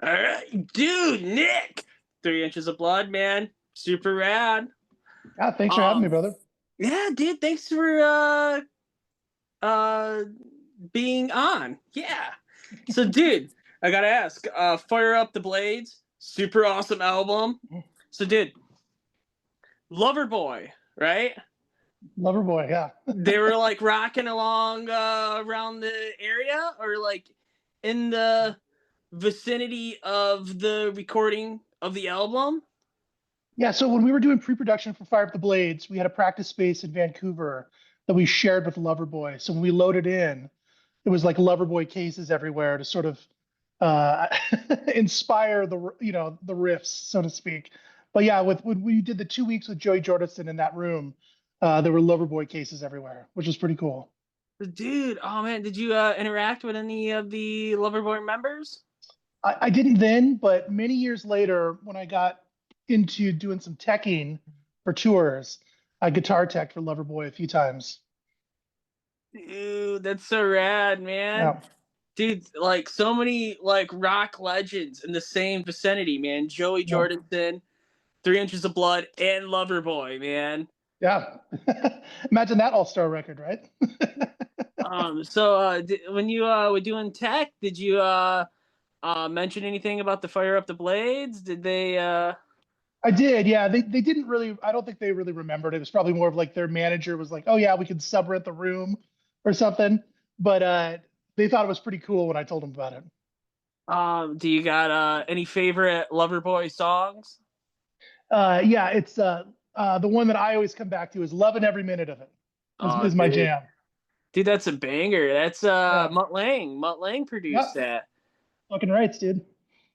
All right, dude, Nick. 3 inches of blood, man. Super rad. Yeah, thanks for having me, Um, brother. yeah, dude. Thanks for uh being on. Yeah. So, dude, I gotta ask. Fire Up the Blades. Super awesome album. So, dude, Loverboy, right? Loverboy, yeah. They were like rocking along around the area, or like in the vicinity of the recording of the album. Yeah, so when we were doing pre-production for Fire Up the Blades, we had a practice space in Vancouver that we shared with Loverboy. So when we loaded in, it was like Loverboy cases everywhere to sort of uh, inspire the riffs, so to speak. But yeah, when we did the 2 weeks with Joey Jordison in that room, there were Loverboy cases everywhere, which was pretty cool. Dude, oh man, did you interact with any of the Loverboy members? I didn't then, but many years later, when I got into doing some teching for tours, I guitar tech for Loverboy a few times. Dude, that's so rad, man. Yeah, Dude, like so many like rock legends in the same vicinity, man. Joey yeah, Jordison, 3 Inches of Blood, and Loverboy, man. yeah. Imagine that all-star record, right? So when you were doing tech, did you mention anything about the Fire Up the Blades? Did they I did, yeah. They didn't really. I don't think they really remembered. It was probably more of like their manager was like, "Oh yeah, we could sub rent the room or something." But they thought it was pretty cool when I told them about it. do you got any favorite Loverboy songs? Yeah, it's the one that I always come back to is "Loving Every Minute of It." Oh, Is my dude. jam. Dude, that's a banger. That's Yeah, Mutt Lang. Mutt Lang yeah. produced that. Fucking rights, dude.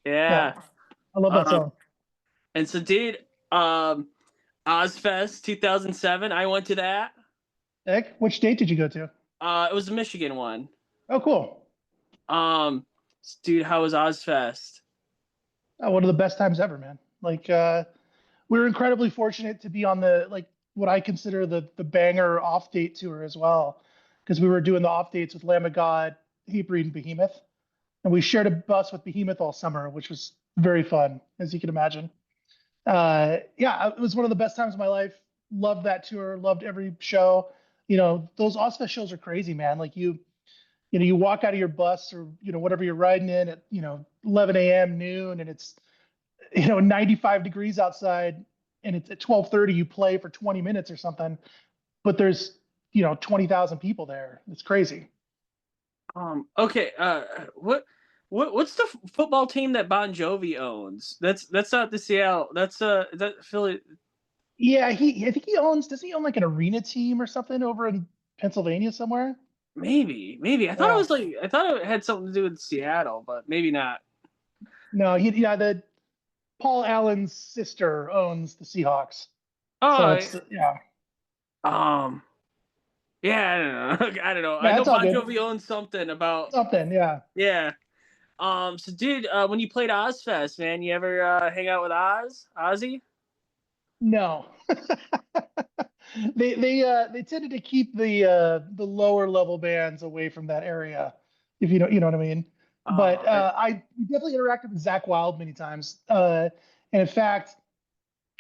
Yeah, Yeah. I love that Um, song. and so, dude, Ozfest 2007. I went to that. Heck, which state did you go to? It was a Michigan one. Oh, cool. Um, dude, how was Ozfest? One of the best times ever, man. Like, we were incredibly fortunate to be on the like what I consider the banger off date tour as well, because we were doing the off dates with Lamb of God, Hatebreed, and Behemoth, and we shared a bus with Behemoth all summer, which was very fun, as you can imagine. Yeah, it was one of the best times of my life. Loved that tour. Loved every show. Those Ozfest shows are crazy, man. Like you walk out of your bus or whatever you're riding in at 11 a.m. noon, and it's 95 degrees outside, and it's at 12:30. You play for 20 minutes or something, but there's 20,000 people there. It's crazy. Okay. What's the football team that Bon Jovi owns? That's not the Seattle. That's is that Philly. Yeah, I think he owns. Does he own like an arena team or something over in Pennsylvania somewhere? Maybe. I thought it Yeah. was like I thought it had something to do with Seattle, but maybe not. No, yeah, the Paul Allen's sister owns the Seahawks. So Oh, it's yeah. um, yeah. I don't know. I don't know. I Yeah, know it's all Bon good. Jovi owns something about Something, yeah. yeah. So dude, when you played Ozfest, man, you ever hang out with Ozzy? No. They tended to keep the lower level bands away from that area, if you know what I mean. But Oh, I definitely interacted with Zach Wild many times. And in fact,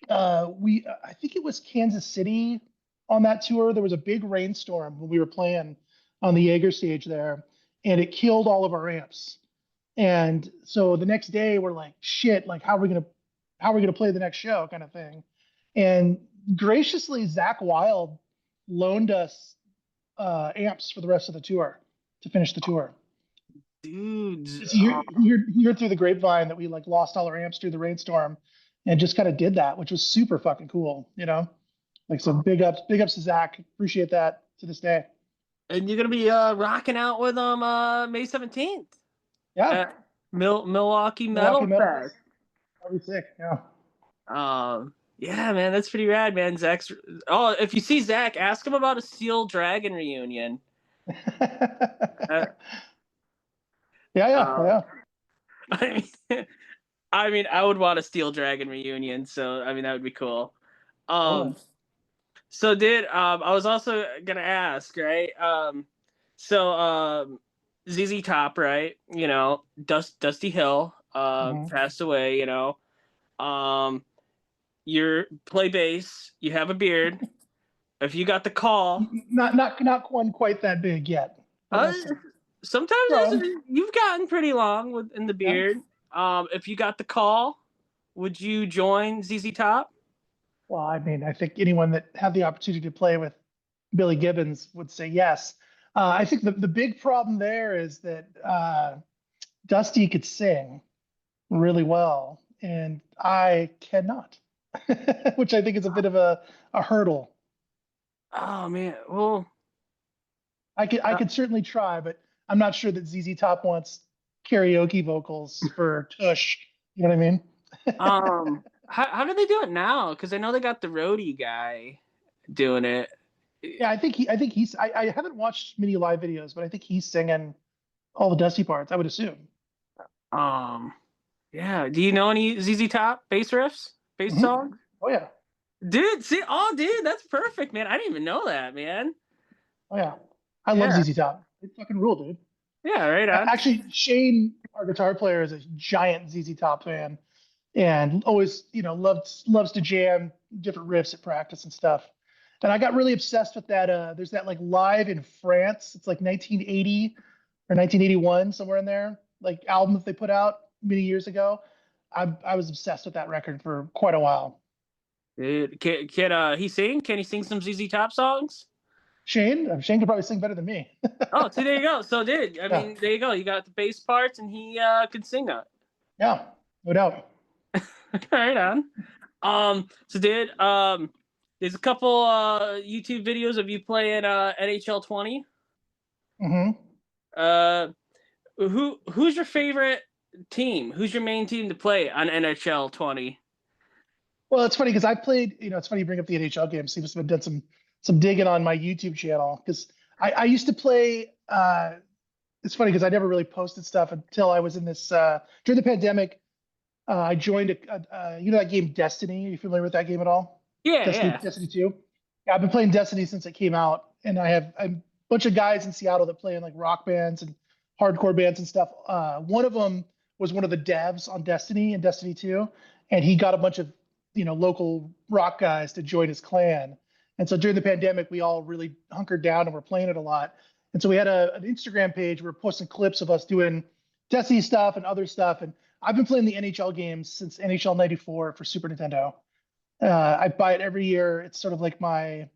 we I think it was Kansas City on that tour. There was a big rainstorm when we were playing on the Jaeger stage there, and it killed all of our amps. And so the next day we're like, shit, like how are we gonna play the next show, kind of thing. And graciously, Zach Wild loaned us amps for the rest of the tour to finish the tour. dude. 'Cause he heard through the grapevine that we like lost all our amps through the rainstorm, and just kind of did that, which was super fucking cool. Like so, big ups to Zach. Appreciate that to this day. And you're gonna be rocking out with them May 17th Yeah, at Milwaukee Milwaukee Metal Metal Fest. Fest. That'd be sick. Yeah. Yeah, man, that's pretty rad, man. Zach's. Oh, if you see Zach, ask him about a Steel Dragon reunion. Uh, Yeah, yeah, uh, yeah. I I mean, I would want a Steel Dragon reunion, so I mean that would be cool. Totally. Um, so did I was also gonna ask, right? So ZZ Top, right? Dusty Hill. passed away, you know. You play bass, you have a beard. If you got the call, Not one quite that big yet, but uh, we'll see. sometimes Growing. you've gotten pretty long in the Yeah. beard. If you got the call, would you join ZZ Top? Well, I mean, I think anyone that had the opportunity to play with Billy Gibbons would say yes. I think the big problem there is that Dusty could sing really well, and I cannot, which I think is a bit of a hurdle. Oh man, well, I could certainly try, but I'm not sure that ZZ Top wants karaoke vocals for Tush. You know what I mean? how do they do it now? Because I know they got the roadie guy doing it. Yeah, I think he's I haven't watched many live videos, but I think he's singing all the Dusty parts, I would assume. Um, yeah. Do you know any ZZ Top bass riffs, bass Mhm. songs? Oh yeah. Dude, see, oh, dude, that's perfect, man. I didn't even know that, man. Oh yeah. I love Yeah, ZZ Top. They fucking rule, dude. yeah, right on. Actually, Shane, our guitar player, is a giant ZZ Top fan and always, loves to jam different riffs at practice and stuff. And I got really obsessed with that. There's that like live in France. It's like 1980 or 1981, somewhere in there, like album that they put out many years ago. I was obsessed with that record for quite a while. Dude, can he sing? Can he sing some ZZ Top songs? Shane could probably sing better than me. Oh, see, there you go. So, dude, I Yeah, mean, there you go. You got the bass parts, and he could sing it. yeah, no doubt. Right on. So, dude, there's a couple YouTube videos of you playing NHL 20. Hmm. Uh, who's your favorite team? Who's your main team to play on NHL 20? Well, it's funny because I played. It's funny you bring up the NHL games. So you must have done some digging on my YouTube channel because I used to play. It's funny because I never really posted stuff until I was in this during the pandemic. I joined that game Destiny. Are you familiar with that game at all? Yeah, Destiny, yeah. Destiny 2. Yeah, I've been playing Destiny since it came out, and I have a bunch of guys in Seattle that play in like rock bands and hardcore bands and stuff. One of them was one of the devs on Destiny and Destiny 2, and he got a bunch of local rock guys to join his clan. And so during the pandemic, we all really hunkered down and were playing it a lot. And so we had an Instagram page. We were posting clips of us doing Destiny stuff and other stuff. And I've been playing the NHL games since NHL '94 for Super Nintendo. I buy it every year. It's sort of like my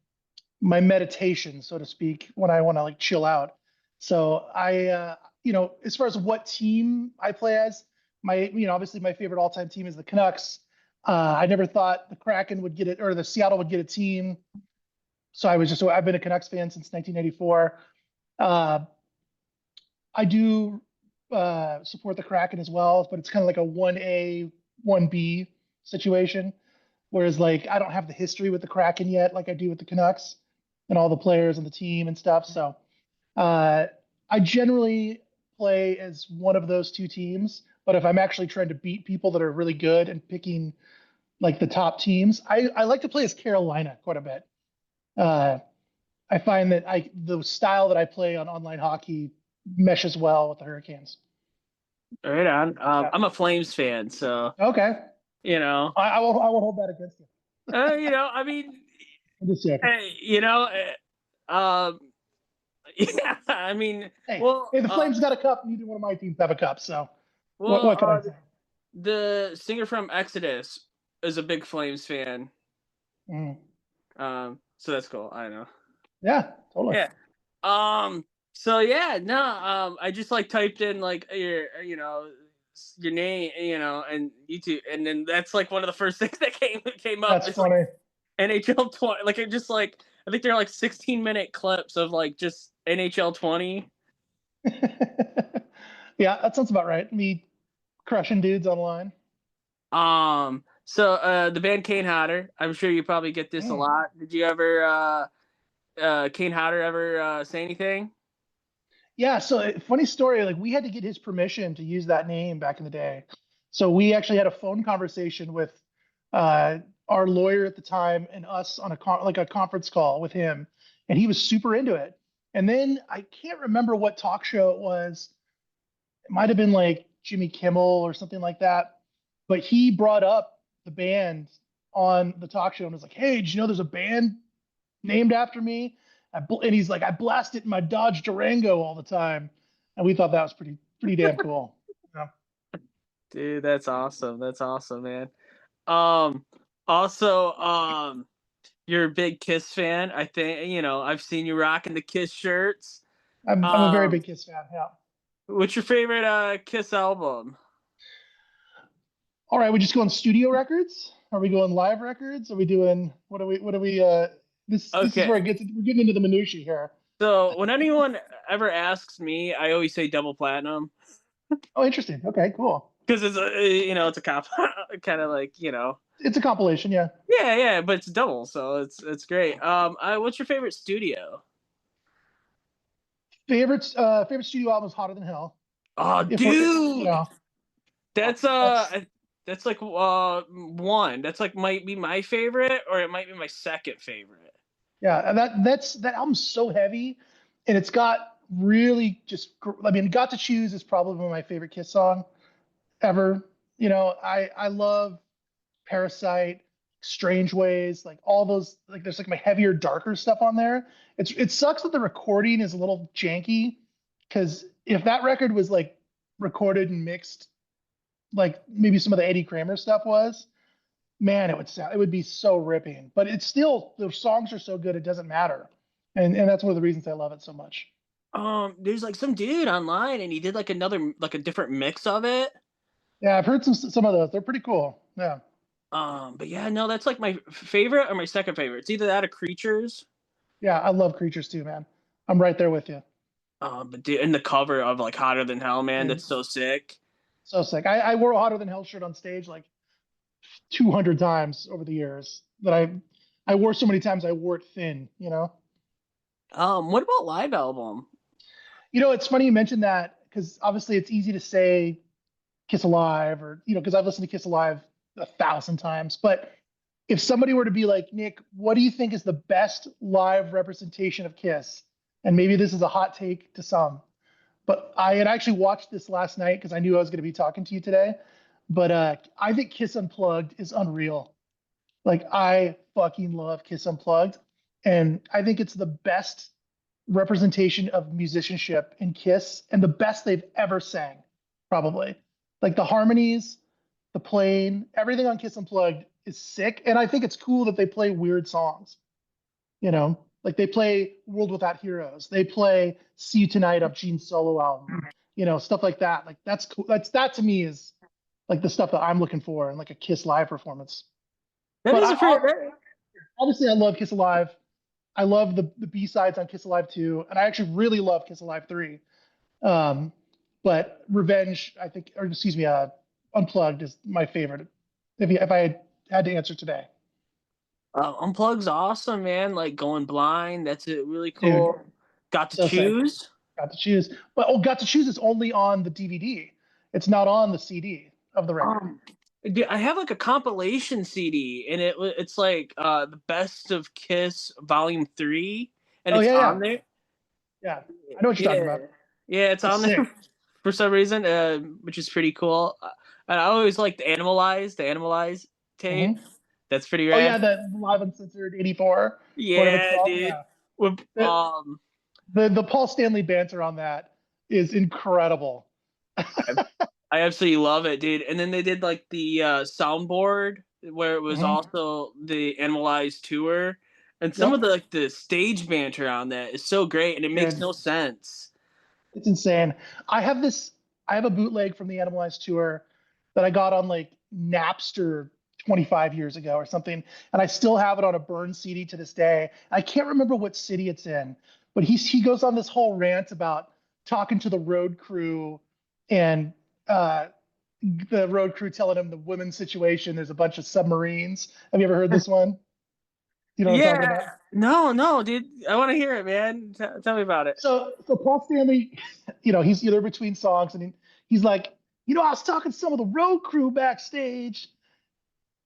meditation, so to speak, when I want to like chill out. So as far as what team I play as, obviously my favorite all-time team is the Canucks. I never thought the Kraken would get it or the Seattle would get a team. So I've been a Canucks fan since 1984. I do support the Kraken as well, but it's kind of like a 1A, 1B situation. Whereas like I don't have the history with the Kraken yet, like I do with the Canucks and all the players and the team and stuff. So I generally play as one of those two teams. But if I'm actually trying to beat people that are really good and picking like the top teams, I like to play as Carolina quite a bit. Uh, I find that the style that I play on online hockey meshes well with the Hurricanes. Right on. Yeah. I'm a Flames fan, so Okay. you know, I won't hold that against you. I mean, I'm just joking. hey, yeah, I mean, Hey, well, the Flames got a cup. Neither one of my teams have a cup. So well, what can I say? the singer from Exodus is a big Flames fan. Mm. So that's cool. I know. Yeah, totally. Yeah. So yeah, no. I just like typed in like your name, and YouTube, and then that's like one of the first things that came up. That's It's funny. like NHL 20. Like it just like I think they're like 16-minute clips of like just NHL 20. Yeah, that sounds about right. Me crushing dudes online. So the band Kane Hodder. I'm sure you probably get this a Mm. lot. Did you ever Kane Hodder ever say anything? Yeah, so funny story. Like we had to get his permission to use that name back in the day. So we actually had a phone conversation with our lawyer at the time and us on a conference call with him, and he was super into it. And then I can't remember what talk show it was. It might have been like Jimmy Kimmel or something like that. But he brought up the band on the talk show and was like, "Hey, did you know there's a band named after me?" And he's like, "I blast it in my Dodge Durango all the time," and we thought that was pretty damn cool. Yeah. Dude, that's awesome. That's awesome, man. Um, also, you're a big Kiss fan. I think I've seen you rocking the Kiss shirts. I'm a very Um, big Kiss fan. Yeah. what's your favorite Kiss album? All right, we just going studio records? Are we going live records? Are we doing what are we this is Okay, where we're getting into the minutia here. so when anyone ever asks me, I always say double platinum Oh, interesting. Okay, cool. because it's a it's a cop kind of like It's a compilation, yeah. yeah, but it's double, so it's great. What's your favorite studio? Favorite studio album is Hotter Than Hell. Oh, If we're dude, that's that's that's like one. That's like might be my favorite, or it might be my second favorite. yeah, and that album's so heavy, and it's got really just. I mean, Got to Choose is probably my favorite Kiss song ever. I love Parasite, Strange Ways, like all those. Like there's like my heavier, darker stuff on there. It sucks that the recording is a little janky, because if that record was like recorded and mixed like maybe some of the Eddie Kramer stuff was, man, it would be so ripping. But it's still, the songs are so good it doesn't matter, and that's one of the reasons I love it so much. There's like some dude online, and he did like a different mix of it. Yeah, I've heard some of those. They're pretty cool. Yeah, But yeah, no, that's like my favorite or my second favorite. It's either that or Creatures. yeah, I love Creatures too, man. I'm right there with you. But dude, and the cover of like Hotter Than Hell, man, Dude, that's so sick. so sick. I wore a Hotter Than Hell shirt on stage like 200 times over the years that I wore so many times I wore it thin. What about live album? It's funny you mentioned that, because obviously it's easy to say Kiss Alive, or because I've listened to Kiss Alive 1,000 times. But if somebody were to be like, Nick, what do you think is the best live representation of Kiss? And maybe this is a hot take to some, but I had actually watched this last night because I knew I was going to be talking to you today. But I think Kiss Unplugged is unreal. Like, I fucking love Kiss Unplugged, and I think it's the best representation of musicianship in Kiss, and the best they've ever sang, probably. Like the harmonies, the playing, everything on Kiss Unplugged is sick. And I think it's cool that they play weird songs. Like they play World Without Heroes, they play See You Tonight off Gene's solo album, stuff like that. Like that's cool. That to me is like the stuff that I'm looking for in like a Kiss live performance. That But is a pretty. obviously, I love Kiss Alive. I love the B sides on Kiss Alive 2, and I actually really love Kiss Alive 3. Um, but Revenge, I think, or excuse me, Unplugged is my favorite. If I had to answer today, Unplug's awesome, man. Like Going Blind, that's it. Really dude, cool. Got to so sick. Choose. Got to Choose, but Got to Choose is only on the DVD. It's not on the CD of the record. Um, dude, I have like a compilation CD, and it's like the best of Kiss Volume 3, and Oh it's yeah, on yeah, there. yeah. I know what you're talking Yeah, about. yeah, it's That's on sick. there for some reason, which is pretty cool. And I always like the Animalize tape. Hmm. That's pretty Oh rad. yeah, the Live Uncensored '84, whatever it's Yeah, called. dude. Yeah. With The Paul Stanley banter on that is incredible. I, I absolutely love it, dude. And then they did like the soundboard where it was Hmm. also the Animalize tour, and some of Yep. the stage banter on that is so great, and it makes Dude, no sense. it's insane. I have this. I have a bootleg from the Animalized tour that I got on like Napster 25 years ago or something, and I still have it on a burned CD to this day. I can't remember what city it's in, but he goes on this whole rant about talking to the road crew, and uh, the road crew telling him the women's situation. There's a bunch of submarines. Have you ever heard this one? You know what I'm talking Yeah, about? no, dude. I want to hear it, man. Tell me about it. So Paul Stanley, he's either between songs, and he's like, I was talking to some of the road crew backstage,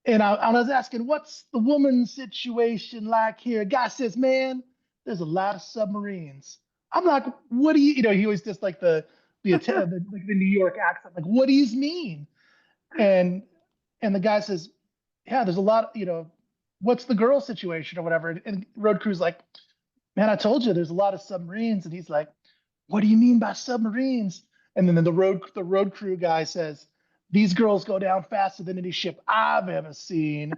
and I was asking, what's the woman's situation like here? A guy says, man, there's a lot of submarines. I'm like, what do you, he always just like the the New York accent. Like, what do you mean? And the guy says, yeah, there's a lot, what's the girl situation or whatever. And Road Crew's like, man, I told you there's a lot of submarines. And he's like, what do you mean by submarines? And then the road crew guy says, these girls go down faster than any ship I've ever seen.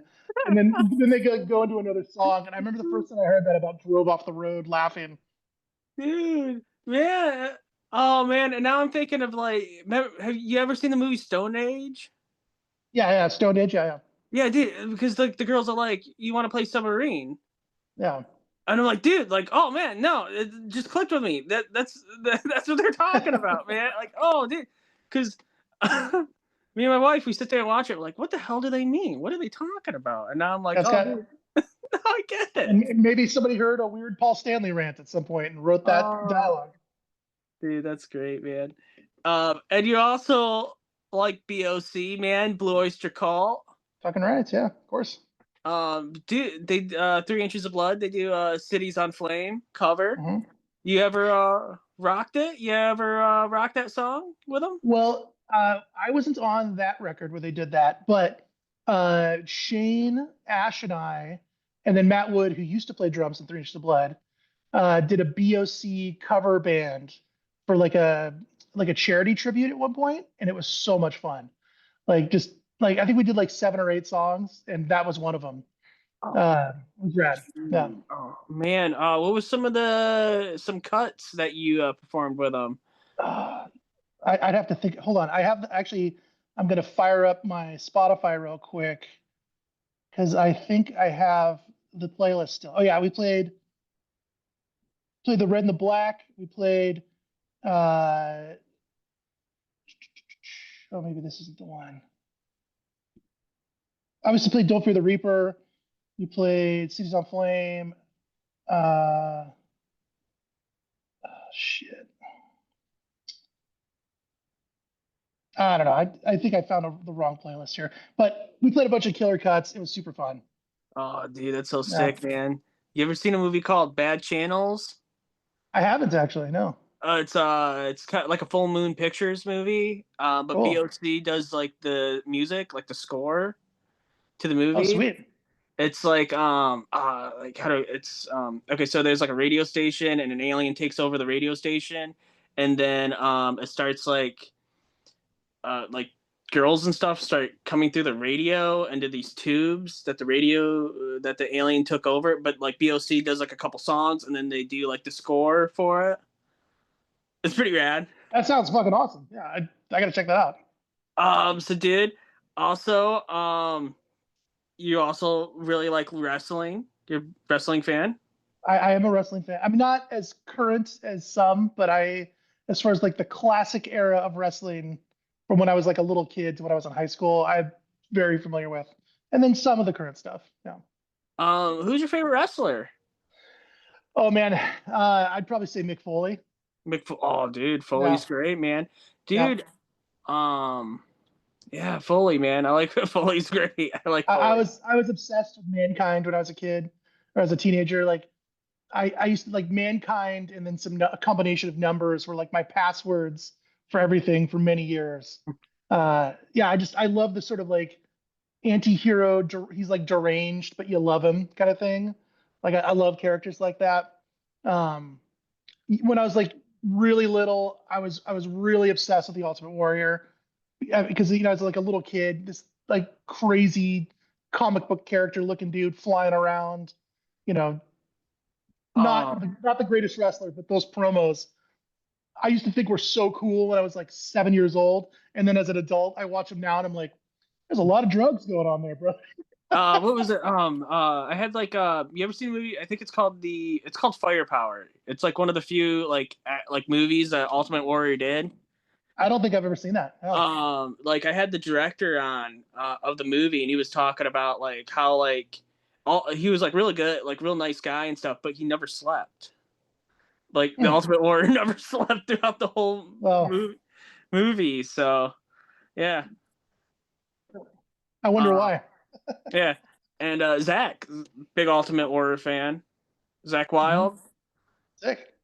And then they go into another song. And I remember the first time I heard that about drove off the road laughing. Dude, man. Oh man, and now I'm thinking of like, have you ever seen the movie Stone Age? Yeah, yeah, Stone Age, yeah, Yeah, dude, because like the girls are like, you want to play submarine, yeah. and I'm like, dude, like, oh man, no, it just clicked with me. That's what they're talking about, man. Like, oh, dude, because me and my wife, we sit there and watch it. We're like, what the hell do they mean? What are they talking about? And now I'm like, That's oh, got dude, now I get it. and maybe somebody heard a weird Paul Stanley rant at some point and wrote that Oh, dialogue. dude, that's great, man. And you also like BOC, man, Blue Oyster Cult. Fucking right, yeah, of course. Do they 3 inches of blood? They do Cities on Flame cover. Mhm. You ever rocked it? You ever rock that song with them? Well, I wasn't on that record where they did that, but Shane, Ash, and I, and then Matt Wood, who used to play drums in Three Inches of Blood, did a BOC cover band for like a charity tribute at one point, and it was so much fun. Like just like I think we did like 7 or 8 songs, and that was one of them. Oh, It was rad. Yeah. oh man, what was some cuts that you performed with them? Uh, I'd have to think. Hold on. I have actually. I'm gonna fire up my Spotify real quick because I think I have the playlist still. Oh yeah, we played the Red and the Black. We played. Uh, oh, maybe this isn't the one. Obviously, played Don't Fear the Reaper. We played Cities on Flame. Oh, shit. I don't know. I think I found the wrong playlist here, but we played a bunch of killer cuts. It was super fun. Oh, dude, that's so Yeah, sick, man. You ever seen a movie called Bad Channels? I haven't actually. No. It's kind of like a Full Moon Pictures movie. But Cool. BOC does like the music, like the score to the Oh, movie. sweet. It's like how do it's okay, so there's like a radio station and an alien takes over the radio station, and then it starts like girls and stuff start coming through the radio into these tubes that the alien took over, but like BOC does like a couple songs and then they do like the score for it. It's pretty rad. That sounds fucking awesome. Yeah, I gotta check that out. So dude, also you also really like wrestling. You're a wrestling fan? I am a wrestling fan. I'm not as current as some, but as far as like the classic era of wrestling from when I was like a little kid to when I was in high school, I'm very familiar with. And then some of the current stuff. Yeah. Who's your favorite wrestler? Oh man, I'd probably say Mick Foley. Oh, dude, Yeah. Foley's great, man. Yeah. Dude, um, yeah, Foley, man. I like Foley's great. I like I Foley. was I was obsessed with Mankind when I was a kid or as a teenager. Like I used to like Mankind and then a combination of numbers were like my passwords for everything for many years. Yeah, I love the sort of like anti-hero. He's like deranged, but you love him kind of thing. Like I love characters like that. Um, when I was like really little, I was really obsessed with the Ultimate Warrior because as like a little kid, this like crazy comic book character looking dude flying around, you know, not Um, not the greatest wrestler, but those promos I used to think were so cool when I was like 7 years old, and then as an adult, I watch them now and I'm like, there's a lot of drugs going on there, bro. what was it? I had like you ever seen a movie? I think it's called Firepower. It's like one of the few like movies that Ultimate Warrior did. I don't think I've ever seen that. Oh. Like I had the director on of the movie, and he was talking about like how like he was like really good, like real nice guy and stuff, but he never slept. Like the Hmm. Ultimate Warrior never slept throughout the whole Well, movie. So yeah, I wonder uh, why. yeah. And Zach, big Ultimate Warrior fan. Zach Mhm. Wild. Sick.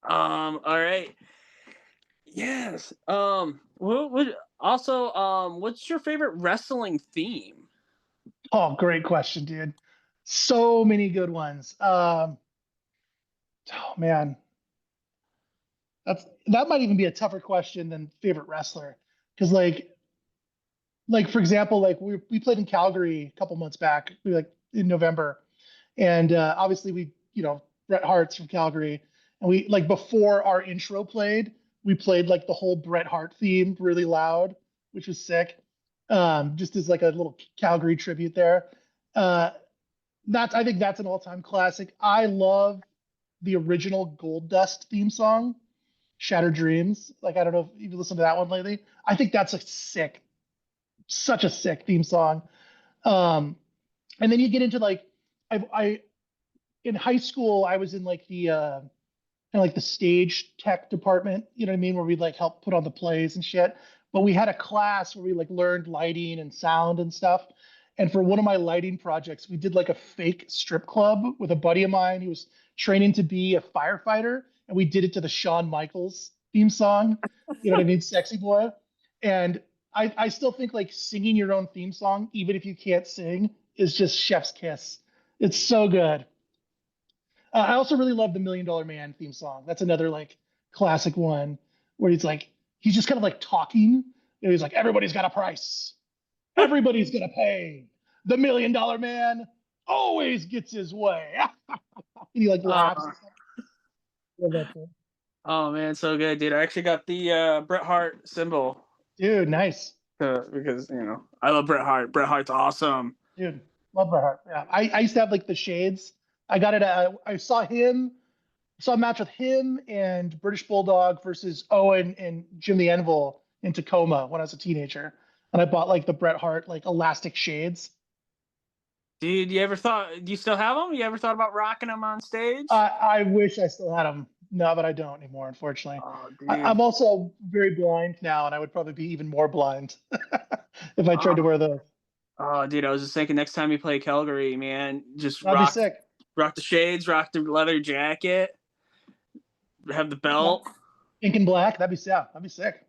All right. Yes. What would also what's your favorite wrestling theme? Oh, great question, dude. So many good ones. Oh man, that might even be a tougher question than favorite wrestler, because like for example, like we played in Calgary a couple months back, we like in November, and obviously we Bret Hart's from Calgary, and we like before our intro played, we played like the whole Bret Hart theme really loud, which was sick. Just as like a little Calgary tribute there. Uh, that's I think that's an all-time classic. I love the original Gold Dust theme song, Shattered Dreams. Like I don't know if you've listened to that one lately. I think that's a such a sick theme song. Um, and then you get into like I in high school I was in like the kind of like the stage tech department, you know what I mean, where we'd like help put on the plays and shit. But we had a class where we like learned lighting and sound and stuff. And for one of my lighting projects, we did like a fake strip club with a buddy of mine who was training to be a firefighter, and we did it to the Shawn Michaels theme song. You know what I mean, Sexy Boy. And I still think like singing your own theme song, even if you can't sing, is just chef's kiss. It's so good. I also really love the $1 Million Man theme song. That's another like classic one where he's just kind of like talking. You know, he's like, everybody's got a price. Everybody's gonna pay. The $1 Million Man always gets his way. And he like laughs. Uh, And stuff. Love that too. oh man, so good, dude. I actually got the Bret Hart symbol Dude, nice. because I love Bret Hart. Bret Hart's awesome. Dude, love Bret Hart. Yeah, I used to have like the shades. I got it. I saw a match with him and British Bulldog versus Owen and Jim the Anvil in Tacoma when I was a teenager, and I bought like the Bret Hart like elastic shades. Dude, you ever thought? Do you still have them? You ever thought about rocking them on stage? I wish I still had them. No, but I don't anymore, unfortunately. Oh, I'm dude. also very blind now, and I would probably be even more blind if I tried to Oh, wear those. oh, dude. I was just thinking next time you play Calgary, man, just That'd be sick. rock the shades, rock the leather jacket, have the Yeah. belt. Pink and black. That'd be sick. That'd be sick.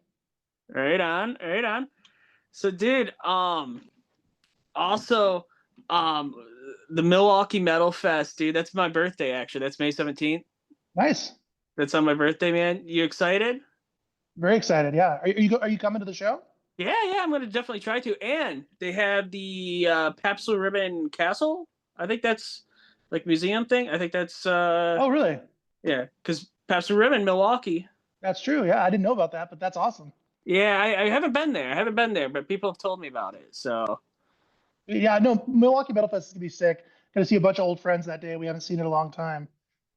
Right on, right on. So, dude, also, um, the Milwaukee Metal Fest, dude. That's my birthday, actually. That's May 17th. Nice. That's on my birthday, man. You excited? Very excited. Yeah. Are you coming to the show? Yeah, yeah. I'm gonna definitely try to. And they have the Pabst Blue Ribbon Castle. I think that's like museum thing. I think that's Oh, really? yeah, because Pabst Blue Ribbon, Milwaukee. That's true. Yeah, I didn't know about that, but that's awesome. Yeah, I haven't been there. I haven't been there, but people have told me about it. So Yeah, no, Milwaukee Metal Fest is gonna be sick. Gonna see a bunch of old friends that day. We haven't seen in a long time,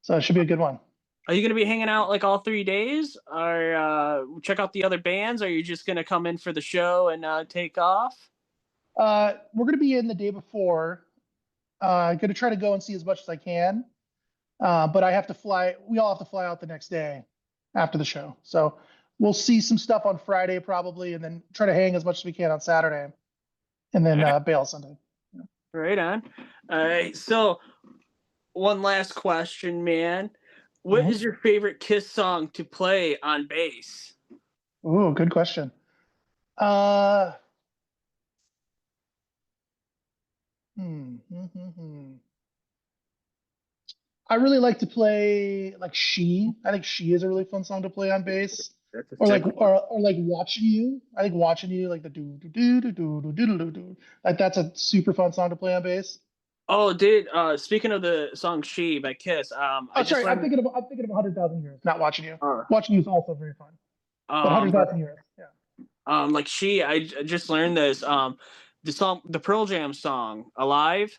so it should be a good one. are you gonna be hanging out like all 3 days, or check out the other bands? Or are you just gonna come in for the show and take off? We're gonna be in the day before. Gonna try to go and see as much as I can. But I have to fly. We all have to fly out the next day after the show. So we'll see some stuff on Friday probably, and then try to hang as much as we can on Saturday, and then bail Sunday. Right on. All right. So one last question, man. What Mhm. is your favorite Kiss song to play on bass? Ooh, good question. Uh, hmm. I really like to play like She. I think She is a really fun song to play on bass. That's a Or sick like one. or like Watching You. I think Watching You, like the do do do do do do do do do. Like that's a super fun song to play on bass. Oh, dude. Speaking of the song "She" by Kiss, I Oh, just sorry, learned. I'm thinking of 100,000 Years, not Watching You. Uh, Watching You is also very fun, but but 100,000 Years, yeah. like "She," just learned this. The song, the Pearl Jam song "Alive."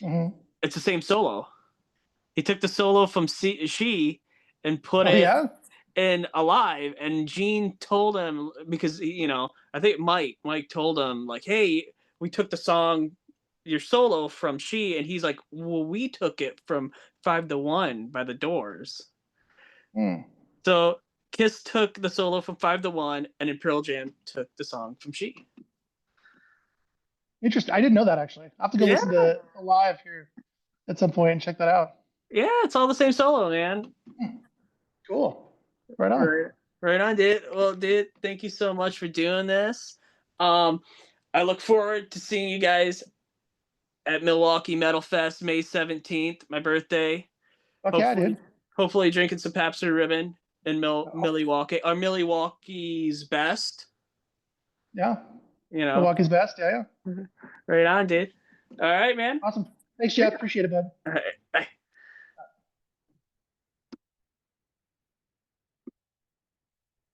Hmm. It's the same solo. He took the solo from "She" and put Oh it yeah. in "Alive," and Gene told him because I think Mike told him like, "Hey, we took the song your solo from She," and he's like, "Well, we took it from 5 to 1 by the Doors." Hmm. So Kiss took the solo from 5 to 1, and then Pearl Jam took the song from She. Interesting. I didn't know that actually. I have to go Yeah, listen to Alive here at some point and check that out. yeah, it's all the same solo, man. Hmm. Cool. Right on. Right, Right on, dude. Well, dude, thank you so much for doing this. Um, I look forward to seeing you guys at Milwaukee Metal Fest May 17th, my birthday. Fuck yeah, Hopefully, dude. hopefully drinking some Pabst Ribbon in Oh, Milwaukee, or Milwaukee's best. yeah. You know, Milwaukee's best. Yeah, yeah. right on, dude. All right, man. Awesome. Thanks, Jeff. Appreciate it, bud. All right. Bye.